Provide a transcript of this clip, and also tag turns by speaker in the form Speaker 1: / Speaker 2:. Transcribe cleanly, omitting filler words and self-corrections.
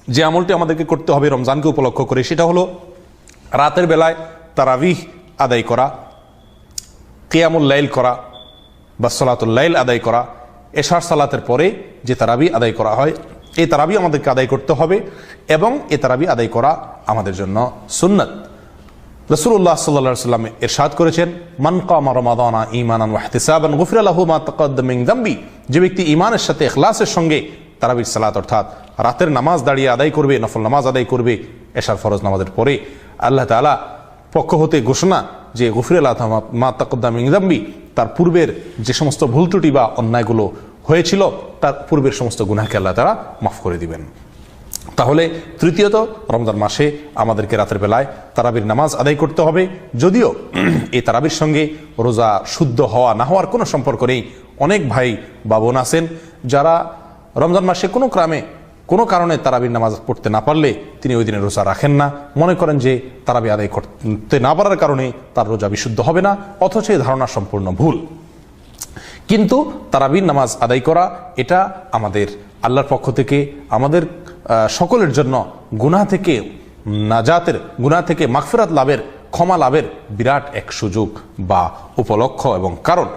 Speaker 1: যে আমলটি আমাদেরকে করতে হবে রমজানকে উপলক্ষ করে, সেটা হলো রাতের বেলায় তারাবিহ আদায় করা, কিয়ামুল লাইল করা বা সালাতুল লাইল আদায় করা। এশার সালাতের পরে যে তারাবি আদায় করা হয়, এই তারাবি আমাদেরকে আদায় করতে হবে এবং এই তারাবি আদায় করা আমাদের জন্য সুন্নাত। রাসূলুল্লাহ সাল্লাল্লাহু আলাইহি ওয়াসাল্লাম ইরশাদ করেছেন, মান কামা রমাদানা ঈমানান ওয়া ইহতিসাবান গুফিরা লাহু মা তাকাদ্দামা মিন যামবি। যে ব্যক্তি ঈমানের সাথে ইখলাসের সঙ্গে তারাবির সালাত অর্থাৎ রাতের নামাজ দাঁড়িয়ে আদায় করবে, নফল নামাজ আদায় করবে এশার ফরজ নামাজের পরে, আল্লাহ তাআলা পক্ষ হতে ঘোষণা যে গুফিরা লাহু মা তাকাদ্দামা মিন যামবি, তার পূর্বের যে সমস্ত ভুল ত্রুটি বা অন্যায়গুলো হয়েছিল তার পূর্বের সমস্ত গুনাহকে আল্লাহ তাআলা মাফ করে দিবেন। তাহলে তৃতীয়ত, রমজান মাসে আমাদেরকে রাতের বেলায় তারাবির নামাজ আদায় করতে হবে। যদিও এই তারাবির সঙ্গে রোজা শুদ্ধ হওয়া না হওয়ার কোনো সম্পর্ক নেই। অনেক ভাই বা বোন আছেন যারা রমজান মাসে কোনো কারণে তারাবির নামাজ পড়তে না পারলে তিনি ওই দিনে রোজা রাখেন না, মনে করেন যে তারাবি আদায় করতে না পারার কারণে তার রোজা বিশুদ্ধ হবে না, অথচ এই ধারণা সম্পূর্ণ ভুল। কিন্তু তারাবির নামাজ আদায় করা এটা আমাদের আল্লাহর পক্ষ থেকে আমাদের সকলের জন্য গুনাহ থেকে নাজাতের, গুনাহ থেকে মাগফিরাত লাভের, ক্ষমা লাভের বিরাট এক সুযোগ বা উপলক্ষ এবং কারণ।